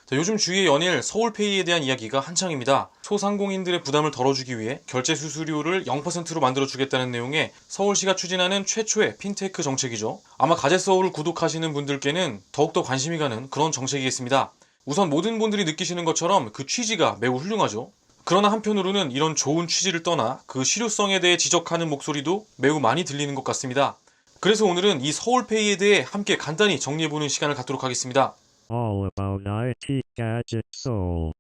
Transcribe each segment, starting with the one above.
자, 요즘 주위에 연일 서울페이에 대한 이야기가 한창입니다. 소상공인들의 부담을 덜어주기 위해 결제 수수료를 0%로 만들어주겠다는 내용의 서울시가 추진하는 최초의 핀테크 정책이죠. 아마 가제서울을 구독하시는 분들께는 더욱더 관심이 가는 그런 정책이겠습니다. 우선 모든 분들이 느끼시는 것처럼 그 취지가 매우 훌륭하죠. 그러나 한편으로는 이런 좋은 취지를 떠나 그 실효성에 대해 지적하는 목소리도 매우 많이 들리는 것 같습니다. 그래서 오늘은 이 서울페이에 대해 함께 간단히 정리해보는 시간을 갖도록 하겠습니다. All about IT Gadget Soul.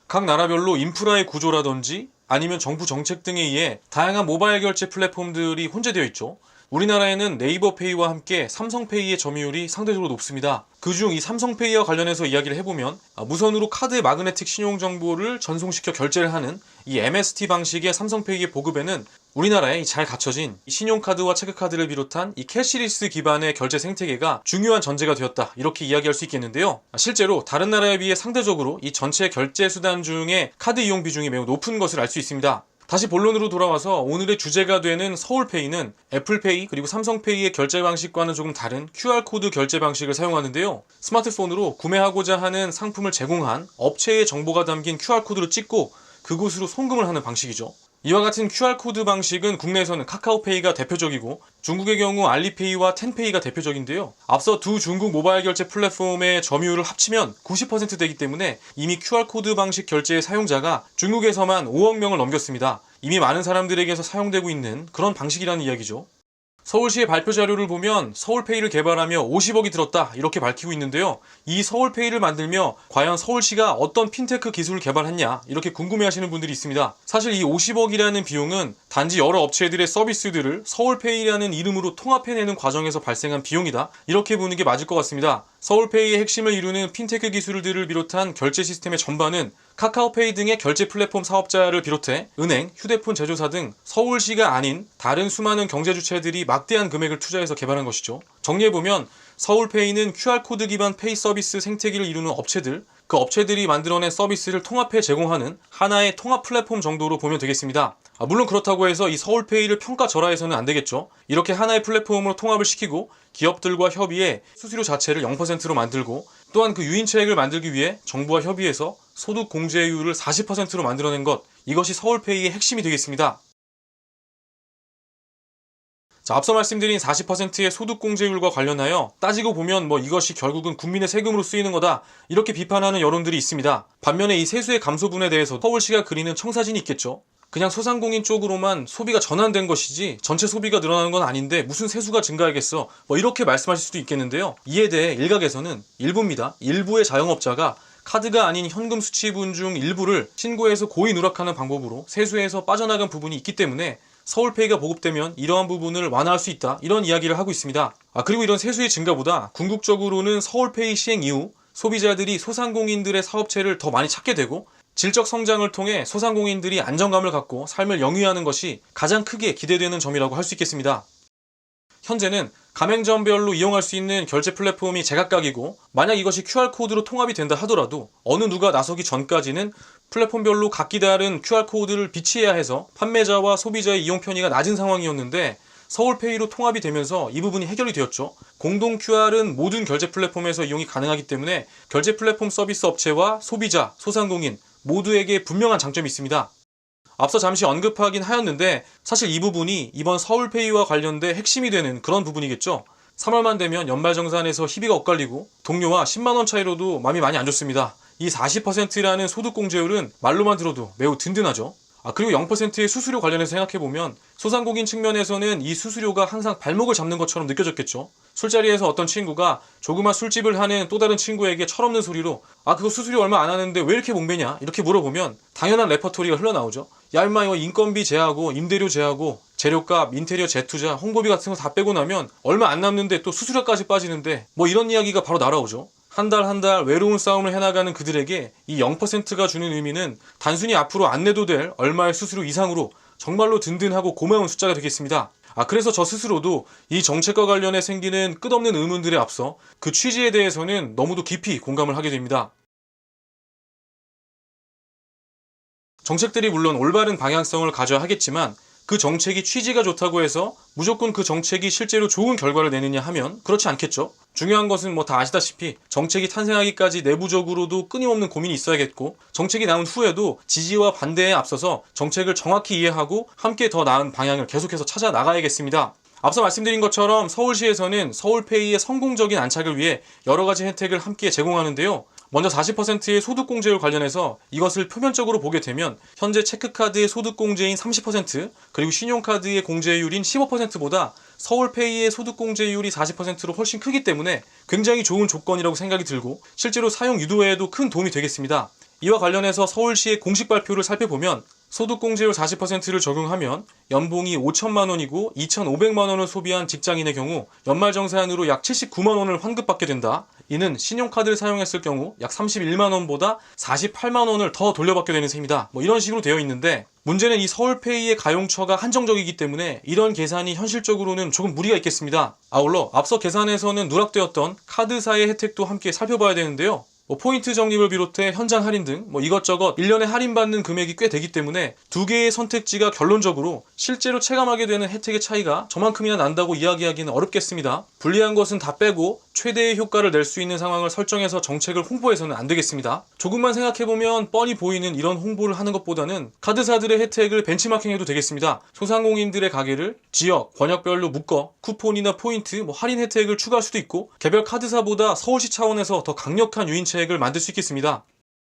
각 나라별로 인프라의 구조라든지 아니면 정부 정책 등에 의해 다양한 모바일 결제 플랫폼들이 혼재되어 있죠. 우리나라에는 네이버페이와 함께 삼성페이의 점유율이 상대적으로 높습니다. 그중 이 삼성페이와 관련해서 이야기를 해보면 무선으로 카드의 마그네틱 신용 정보를 전송시켜 결제를 하는 이 MST 방식의 삼성페이의 보급에는 우리나라에 잘 갖춰진 신용카드와 체크카드를 비롯한 이 캐시리스 기반의 결제 생태계가 중요한 전제가 되었다, 이렇게 이야기할 수 있겠는데요. 실제로 다른 나라에 비해 상대적으로 이 전체 결제 수단 중에 카드 이용 비중이 매우 높은 것을 알 수 있습니다. 다시 본론으로 돌아와서 오늘의 주제가 되는 서울페이는 애플페이 그리고 삼성페이의 결제 방식과는 조금 다른 QR코드 결제 방식을 사용하는데요. 스마트폰으로 구매하고자 하는 상품을 제공한 업체의 정보가 담긴 QR코드를 찍고 그곳으로 송금을 하는 방식이죠. 이와 같은 QR코드 방식은 국내에서는 카카오페이가 대표적이고 중국의 경우 알리페이와 텐페이가 대표적인데요. 앞서 두 중국 모바일 결제 플랫폼의 점유율을 합치면 90% 되기 때문에 이미 QR코드 방식 결제의 사용자가 중국에서만 5억 명을 넘겼습니다. 이미 많은 사람들에게서 사용되고 있는 그런 방식이라는 이야기죠. 서울시의 발표 자료를 보면 서울페이를 개발하며 50억이 들었다, 이렇게 밝히고 있는데요. 이 서울페이를 만들며 과연 서울시가 어떤 핀테크 기술을 개발했냐, 이렇게 궁금해하시는 분들이 있습니다. 사실 이 50억이라는 비용은 단지 여러 업체들의 서비스들을 서울페이라는 이름으로 통합해내는 과정에서 발생한 비용이다, 이렇게 보는 게 맞을 것 같습니다. 서울페이의 핵심을 이루는 핀테크 기술들을 비롯한 결제 시스템의 전반은 카카오페이 등의 결제 플랫폼 사업자를 비롯해 은행, 휴대폰 제조사 등 서울시가 아닌 다른 수많은 경제주체들이 막대한 금액을 투자해서 개발한 것이죠. 정리해보면 서울페이는 QR코드 기반 페이 서비스 생태계를 이루는 업체들, 그 업체들이 만들어낸 서비스를 통합해 제공하는 하나의 통합 플랫폼 정도로 보면 되겠습니다. 물론 그렇다고 해서 이 서울페이를 평가절하해서는 안 되겠죠. 이렇게 하나의 플랫폼으로 통합을 시키고 기업들과 협의해 수수료 자체를 0%로 만들고 또한 그 유인체액을 만들기 위해 정부와 협의해서 소득 공제율을 40%로 만들어낸 것, 이것이 서울페이의 핵심이 되겠습니다. 자, 앞서 말씀드린 40%의 소득공제율과 관련하여 따지고 보면 이것이 결국은 국민의 세금으로 쓰이는 거다, 이렇게 비판하는 여론들이 있습니다. 반면에 이 세수의 감소분에 대해서 서울시가 그리는 청사진이 있겠죠. 그냥 소상공인 쪽으로만 소비가 전환된 것이지 전체 소비가 늘어나는 건 아닌데 무슨 세수가 증가하겠어, 이렇게 말씀하실 수도 있겠는데요. 이에 대해 일각에서는 일부의 자영업자가 카드가 아닌 현금 수취분 중 일부를 신고해서 고의 누락하는 방법으로 세수에서 빠져나간 부분이 있기 때문에 서울페이가 보급되면 이러한 부분을 완화할 수 있다, 이런 이야기를 하고 있습니다. 그리고 이런 세수의 증가보다 궁극적으로는 서울페이 시행 이후 소비자들이 소상공인들의 사업체를 더 많이 찾게 되고 질적 성장을 통해 소상공인들이 안정감을 갖고 삶을 영위하는 것이 가장 크게 기대되는 점이라고 할 수 있겠습니다. 현재는 가맹점별로 이용할 수 있는 결제 플랫폼이 제각각이고 만약 이것이 QR코드로 통합이 된다 하더라도 어느 누가 나서기 전까지는 플랫폼별로 각기 다른 QR코드를 비치해야 해서 판매자와 소비자의 이용 편의가 낮은 상황이었는데 서울페이로 통합이 되면서 이 부분이 해결이 되었죠. 공동 QR은 모든 결제 플랫폼에서 이용이 가능하기 때문에 결제 플랫폼 서비스 업체와 소비자, 소상공인 모두에게 분명한 장점이 있습니다. 앞서 잠시 언급하긴 하였는데 사실 이 부분이 이번 서울페이와 관련된 핵심이 되는 그런 부분이겠죠. 3월만 되면 연말정산에서 희비가 엇갈리고 동료와 10만원 차이로도 마음이 많이 안 좋습니다. 이 40%라는 소득공제율은 말로만 들어도 매우 든든하죠. 그리고 0%의 수수료 관련해서 생각해보면 소상공인 측면에서는 이 수수료가 항상 발목을 잡는 것처럼 느껴졌겠죠. 술자리에서 어떤 친구가 조그만 술집을 하는 또 다른 친구에게 철없는 소리로 그거 수수료 얼마 안 하는데 왜 이렇게 목매냐, 이렇게 물어보면 당연한 레퍼토리가 흘러나오죠. 야 임마, 이거 인건비 제하고 임대료 제하고 재료값, 인테리어 재투자, 홍보비 같은 거 다 빼고 나면 얼마 안 남는데 또 수수료까지 빠지는데 이런 이야기가 바로 날아오죠. 한 달 한 달 외로운 싸움을 해나가는 그들에게 이 0%가 주는 의미는 단순히 앞으로 안 내도 될 얼마의 수수료 이상으로 정말로 든든하고 고마운 숫자가 되겠습니다. 그래서 저 스스로도 이 정책과 관련해 생기는 끝없는 의문들에 앞서 그 취지에 대해서는 너무도 깊이 공감을 하게 됩니다. 정책들이 물론 올바른 방향성을 가져야 하겠지만 그 정책이 취지가 좋다고 해서 무조건 그 정책이 실제로 좋은 결과를 내느냐 하면 그렇지 않겠죠. 중요한 것은 뭐 다 아시다시피 정책이 탄생하기까지 내부적으로도 끊임없는 고민이 있어야겠고, 정책이 나온 후에도 지지와 반대에 앞서서 정책을 정확히 이해하고 함께 더 나은 방향을 계속해서 찾아 나가야겠습니다. 앞서 말씀드린 것처럼 서울시에서는 서울페이의 성공적인 안착을 위해 여러 가지 혜택을 함께 제공하는데요. 먼저 40%의 소득공제율 관련해서 이것을 표면적으로 보게 되면 현재 체크카드의 소득공제인 30%, 그리고 신용카드의 공제율인 15%보다 서울페이의 소득공제율이 40%로 훨씬 크기 때문에 굉장히 좋은 조건이라고 생각이 들고, 실제로 사용 유도에도 큰 도움이 되겠습니다. 이와 관련해서 서울시의 공식 발표를 살펴보면 소득공제율 40%를 적용하면 연봉이 5천만 원이고 2,500만 원을 소비한 직장인의 경우 연말정산으로 약 79만 원을 환급받게 된다. 이는 신용카드를 사용했을 경우 약 31만 원보다 48만 원을 더 돌려받게 되는 셈이다. 이런 식으로 되어 있는데, 문제는 이 서울페이의 가용처가 한정적이기 때문에 이런 계산이 현실적으로는 조금 무리가 있겠습니다. 아울러 앞서 계산에서는 누락되었던 카드사의 혜택도 함께 살펴봐야 되는데요. 포인트 적립을 비롯해 현장 할인 등 이것저것 1년에 할인받는 금액이 꽤 되기 때문에 두 개의 선택지가 결론적으로 실제로 체감하게 되는 혜택의 차이가 저만큼이나 난다고 이야기하기는 어렵겠습니다. 불리한 것은 다 빼고 최대의 효과를 낼 수 있는 상황을 설정해서 정책을 홍보해서는 안 되겠습니다. 조금만 생각해보면 뻔히 보이는 이런 홍보를 하는 것보다는 카드사들의 혜택을 벤치마킹해도 되겠습니다. 소상공인들의 가게를 지역, 권역별로 묶어 쿠폰이나 포인트, 할인 혜택을 추가할 수도 있고, 개별 카드사보다 서울시 차원에서 더 강력한 유인책을 만들 수 있겠습니다.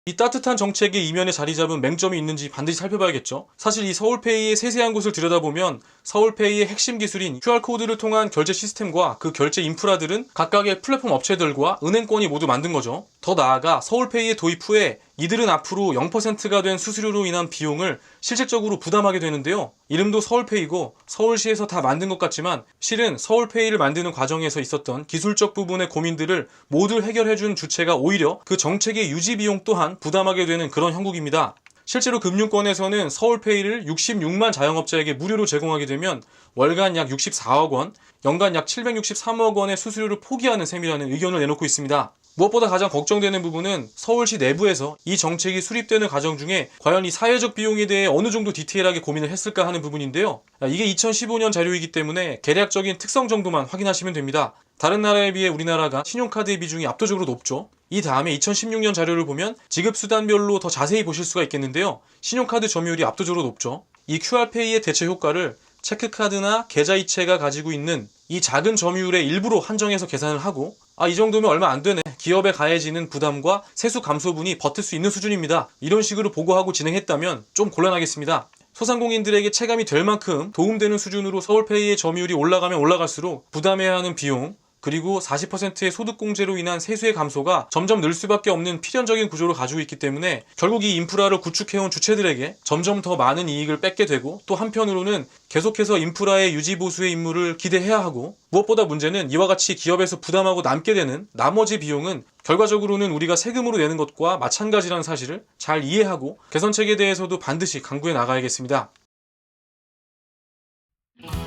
이 따뜻한 정책의 이면에 자리 잡은 맹점이 있는지 반드시 살펴봐야겠죠. 사실 이 서울페이의 세세한 곳을 들여다보면 서울페이의 핵심 기술인 QR코드를 통한 결제 시스템과 그 결제 인프라들은 각각의 플랫폼 업체들과 은행권이 모두 만든 거죠. 더 나아가 서울페이의 도입 후에 이들은 앞으로 0%가 된 수수료로 인한 비용을 실질적으로 부담하게 되는데요. 이름도 서울페이고 서울시에서 다 만든 것 같지만 실은 서울페이를 만드는 과정에서 있었던 기술적 부분의 고민들을 모두 해결해준 주체가 오히려 그 정책의 유지 비용 또한 부담하게 되는 그런 형국입니다. 실제로 금융권에서는 서울페이를 66만 자영업자에게 무료로 제공하게 되면 월간 약 64억 원, 연간 약 763억 원의 수수료를 포기하는 셈이라는 의견을 내놓고 있습니다. 무엇보다 가장 걱정되는 부분은 서울시 내부에서 이 정책이 수립되는 과정 중에 과연 이 사회적 비용에 대해 어느 정도 디테일하게 고민을 했을까 하는 부분인데요. 이게 2015년 자료이기 때문에 개략적인 특성 정도만 확인하시면 됩니다. 다른 나라에 비해 우리나라가 신용카드의 비중이 압도적으로 높죠. 이 다음에 2016년 자료를 보면 지급수단별로 더 자세히 보실 수가 있겠는데요. 신용카드 점유율이 압도적으로 높죠. 이 QR페이의 대체 효과를 체크카드나 계좌이체가 가지고 있는 이 작은 점유율의 일부로 한정해서 계산을 하고, 이 정도면 얼마 안 되네, 기업에 가해지는 부담과 세수 감소분이 버틸 수 있는 수준입니다, 이런 식으로 보고하고 진행했다면 좀 곤란하겠습니다. 소상공인들에게 체감이 될 만큼 도움되는 수준으로 서울페이의 점유율이 올라가면 올라갈수록 부담해야 하는 비용, 그리고 40%의 소득공제로 인한 세수의 감소가 점점 늘 수밖에 없는 필연적인 구조를 가지고 있기 때문에 결국 이 인프라를 구축해온 주체들에게 점점 더 많은 이익을 뺏게 되고, 또 한편으로는 계속해서 인프라의 유지 보수의 임무를 기대해야 하고, 무엇보다 문제는 이와 같이 기업에서 부담하고 남게 되는 나머지 비용은 결과적으로는 우리가 세금으로 내는 것과 마찬가지라는 사실을 잘 이해하고 개선책에 대해서도 반드시 강구해 나가야겠습니다.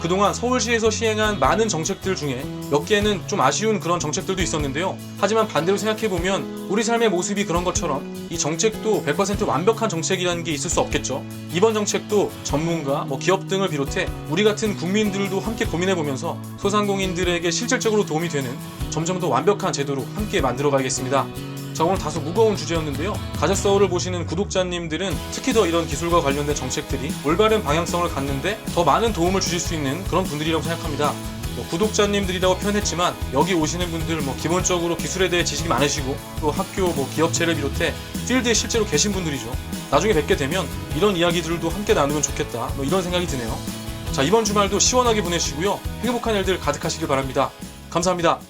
그동안 서울시에서 시행한 많은 정책들 중에 몇 개는 좀 아쉬운 그런 정책들도 있었는데요. 하지만 반대로 생각해보면 우리 삶의 모습이 그런 것처럼 이 정책도 100% 완벽한 정책이라는 게 있을 수 없겠죠. 이번 정책도 전문가, 기업 등을 비롯해 우리 같은 국민들도 함께 고민해보면서 소상공인들에게 실질적으로 도움이 되는 점점 더 완벽한 제도로 함께 만들어가야겠습니다. 자, 오늘 다소 무거운 주제였는데요. 가zet서울을 보시는 구독자님들은 특히 더 이런 기술과 관련된 정책들이 올바른 방향성을 갖는데 더 많은 도움을 주실 수 있는 그런 분들이라고 생각합니다. 구독자님들이라고 표현했지만 여기 오시는 분들 기본적으로 기술에 대해 지식이 많으시고, 또 학교, 기업체를 비롯해 필드에 실제로 계신 분들이죠. 나중에 뵙게 되면 이런 이야기들도 함께 나누면 좋겠다, 이런 생각이 드네요. 자, 이번 주말도 시원하게 보내시고요. 행복한 일들 가득하시길 바랍니다. 감사합니다.